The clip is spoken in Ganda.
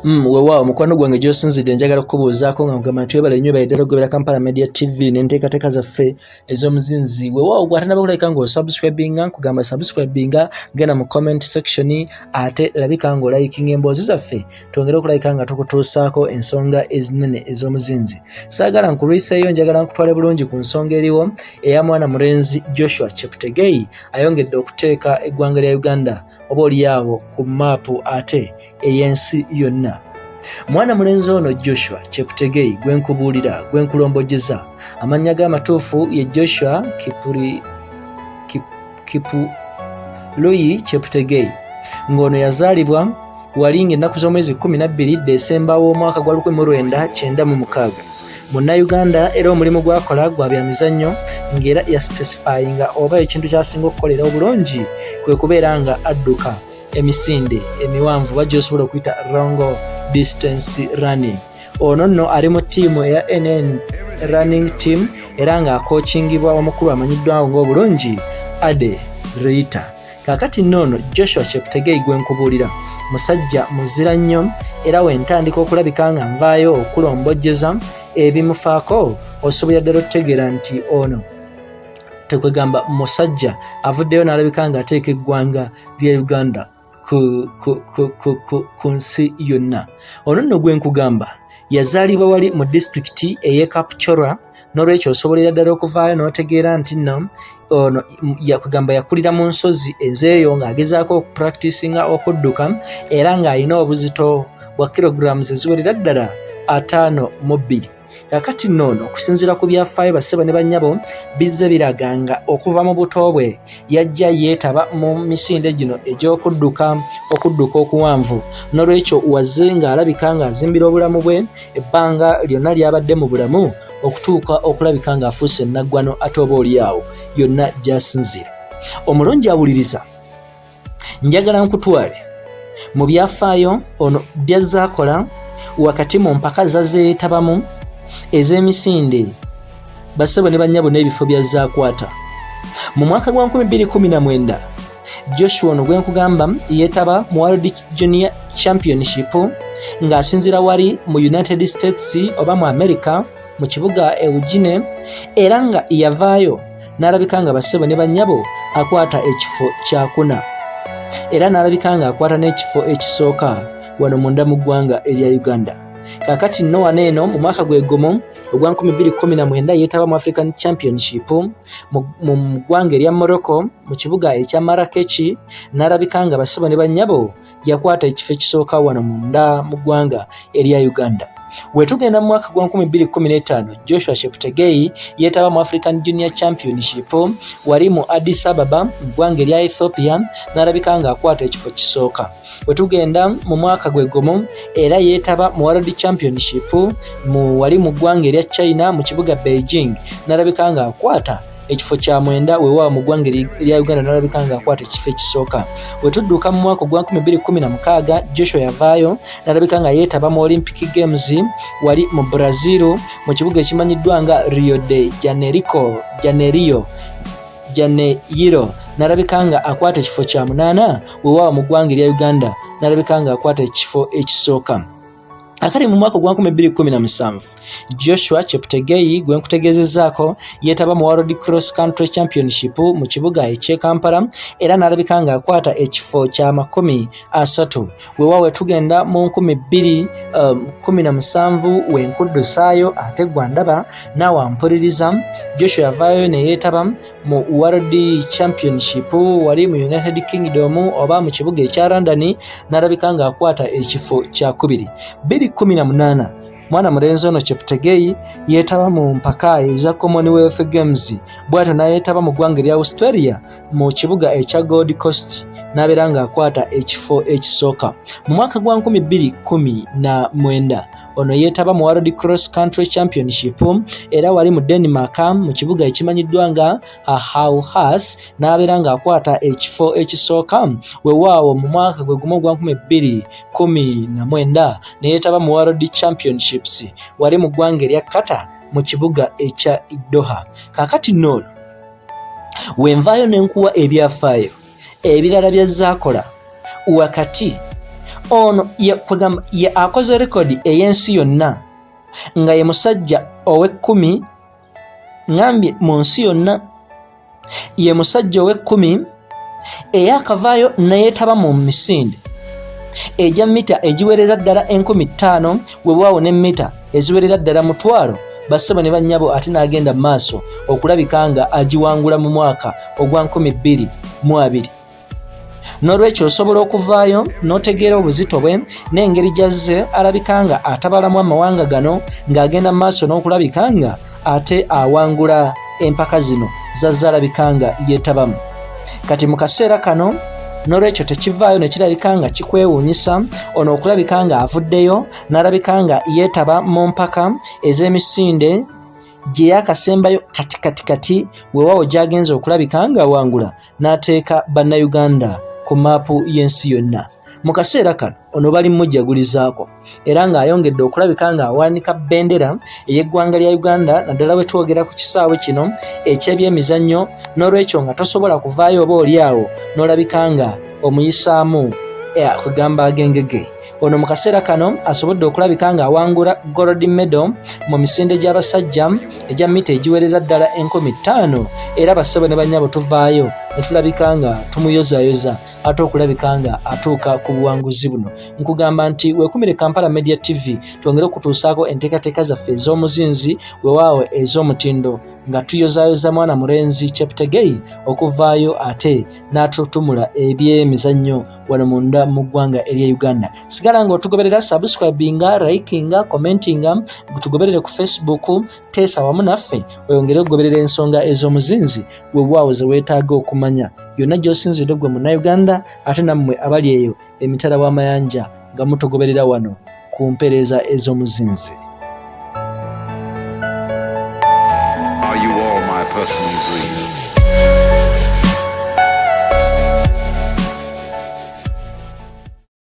Weewaawo mukwano gwange gy'osinzidde njagala kukubuuzaako nga mugamba nti webale nnyo bayiddala ogobera Kampala Media TV n'enteekateeka zaffe ez'omuzinzi. Weewaawo gw'atanaba kulabika ng'osubscribinga nkugamba subscribinga, genda mu comment section ate labika ng'olayikinga emboozi zaffe twongere okulabika nga tukutuusaako ensonga ezinene ez'omuzinzi. Saagala nkulwiseeyo, njagala nkutwale bulungi ku nsonga eriwo eya mwana mulenzi Joshua Cheptegei ayongedde okuteeka eggwanga lya Uganda oba olyawo ku maapu ate ey'ensi yonna. Mwana mulenzi ono Joshua Cheptegei gwenkubuulira gwenkulombojeza amannya g'amatuufu ye Joshua Kipuluyi Cheptegei ng'ono yazaalibwa walinga ennaku z'omwezi 12 Desemba w'omwaka gwa 1996 Munnayuganda, era omulimu gwakola gwa bya mizannyo ng'era yaspecifyinga oba ekintu kyasinga okukolera obulungi kwe kubeera nga adduka emisinde emiwanvu gy'osobola okuyita long distance running. Ono nno ali mu ttiimu eya NN running team era nga akookingibwa omukulu amanyiddwawo ng'obulungi Ade Reita. Kaakati nno Joshua Cheptegei gwenkubuulira musajja muzira nnyo era wentandika okulabika nga nvaayo okulombojeza ebimufaako osobola ddala okutegeera nti ono tekwegamba musajja avuddeyo n'alabika nga ateeka eggwanga lya Uganda ku nsi yonna. Ono nno gwenkugamba yazaalibwa wali mu disitulikiti ey'e Kapchorwa, n'olwekyo osobolera ddala okuvaayo n'otegeera nti nno ono yakugamba yakulira mu nsozi ezeeyo ng'agezaako okupracticinga okudduka era ng'alina obuzito bwa kilograms eziwerera ddala 52. Kaakati nno okusinziira ku byafaayo bassebo ne bannyabo bizze biraganga okuva mu buto bwe yajja yeetaba mu misinde gino egy'okudduka okuwanvu, n'olwekyo wazze ng'alabika ng'azimbira obulamu bwe ebbanga lyonna lyabadde mu bulamu okutuuka okulabika ng'afuuse naggwano ate oba olyawo yonna gy'asinzira. Omulungi awuliriza, njagala nkutwale mu byafaayo ono by'azaakola wakati mu mpaka zazeetabamu ez'emisinde bassebo ne bannyabo n'ebifo by'azaakwata. Mu mwaka gwa 2019 Joshua ono gwenkugamba yeetaba mu World Junior Championship ng'asinzira wali mu United States oba mu America mu kibuga Eugene, era nga yavaayo n'alabika nga bassebo ne bannyabo akwata ekifo kyakuna era n'alabika nga akwata n'ekifo ekisooka wano munda mu ggwanga erya Uganda. Kaakati nno wano eno mu mwaka gwegumu ogwa 2019 yeetaba mu African Championship mu ggwanga erya Morocco mu kibuga ekya Marrakech, n'alabika nga bassebo ne bannyabo yakwata ekifo ekisooka wano munda mu ggwanga erya Uganda. Wetugenda mu mwaka gwa 2015 Joshua Cheptegei yeetaba mu African Junior Championship wali mu Addis Ababa mu ggwanga erya Ethiopia, n'alabika nga akwata ekifo kisooka. Wetugenda mu mwaka gwegumu era yeetaba mu World Championship wali mu ggwanga erya China mu kibuga Beijing, n'alabika nga akwata ekifo kya 9 weewaawo mu ggwanga erya Uganda n'alabika nga akwata ekifo ekisooka. Wetudduka mu mwaka gwa 2016 Joshua yavaayo n'alabika nga yeetaba mu Olympic Games wali mu Brazil mu kibuga ekimanyiddwa nga Rio de Janeiro, n'alabika nga akwata ekifo kya 8 weewaawo mu ggwanga erya Uganda n'alabika nga akwata ekifo ekisooka. Akali mu mwaka gwa 2017 Joshua Cheptegei gwenkutegeezezaako yeetaba mu World Cross Country Championship mu kibuga eky'e Kampala era n'alabika nga akwata ekifo kya 30. Weewaawo tugenda mu 2017 wenkuddusaayo ate gwandaba naawe ampuliriza. Joshua yavaayo ne yeetaba mu World Championship wali mu United Kingdom oba mu kibuga ekya London n'alabika nga akwata ekifo kya 2. 2018 mwana mulenzi ono Cheptegei yeetaba mu mpaka eza Commonwealth Games, bw'atyo n'ayeetaba mu ggwanga erya Australia mu kibuga ekya Gold Coast n'abeera nga akwata ekifo ekisooka. Mu mwaka gwa 2019 ono yeetaba mu World Cross Country Championship era wali mu Denmark mu kibuga ekimanyiddwa nga Aarhus n'abeera nga akwata ekifo ekisooka. Weewaawo mu mwaka gwegumu gwa 2019 ne yeetaba mu World Championships wali mu ggwanga erya Qatar mu kibuga ekya Doha. Kaakati nno wenvaayo n'enkuwa ebyafaayo ebirala by'azaakola wakati ono kwegamba ye akoze rekodi ey'ensi yonna nga ye musajja ow'ekkumi ngambye mu nsi yonna ye musajja ow'ekkumi eyakavaayo neyeetaba mu misinde ejja mita egiwerera ddala 50,000 weewaawo ne mita eziwerera ddala 1,000 bassebo ne bannyabo ate n'agenda mu maaso okulabika nga agiwangula mu mwaka ogwa 2020. N'olwekyo osobola okuvaayo n'otegeera obuzito bwe n'engeri gy'azze alabika nga atabalamu amawanga gano ng'agenda mu maaso n'okulabika nga ate awangula empaka zino zazze alabika nga yeetabamu. Kati mu kaseera kano n'olwekyo tekivaayo ne kirabika nga kikwewuunyisa ono okulabika nga avuddeyo n'alabika nga yeetaba mu mpaka ez'emisinde gye yaakasembayo kati weewaawo gy'agenza okulabika nga awangula n'ateeka bannayuganda ku maapu y'ensi yonna. Mu kaseera kano ono bali mmujagulizaako era ng'ayongedde okulabika nga awanika bendera ey'eggwanga lya Uganda naddala bwe twogera ku kisaawe kino eky'ebyemizannyo, n'olwekyo nga tosobola kuvaayo oba oliawo n'olabika nga omuyisaamu kugamba agengege. Ono mu kaseera kano asobodde okulabika nga awangula gold medal mu misinde gy'abasajja egya mita egiwerera ddala 50,000 era bassebo ne bannyabo tuvaayo ne tulabika nga tumuyozaayoza ate okulabika nga atuuka ku buwanguzi buno. Nkugamba nti weekumire Kampala Media TV twongere okutuusaako enteekateeka zaffe ez'omuzinzi weewaawo ez'omutindo nga tuyozaayoza mwana mulenzi Cheptegei okuvaayo ate n'atutumula ebyemizannyo wano munda mu ggwanga erya Uganda. Sigala nga otugoberera, subscribinga, likinga, commentinga, tugoberere ku Facebook, teesa wamu naffe oyongere okugoberera ensonga ez'omuzinzi weewaawo ze weetaaga okumanya. Yonna gy'osinzidde gwe Munnayuganda ate nammwe abali eyo emitala w'amayanja nga mutugoberera wano ku mpeereza ez'omuzinzi. Are you all my personal dreams?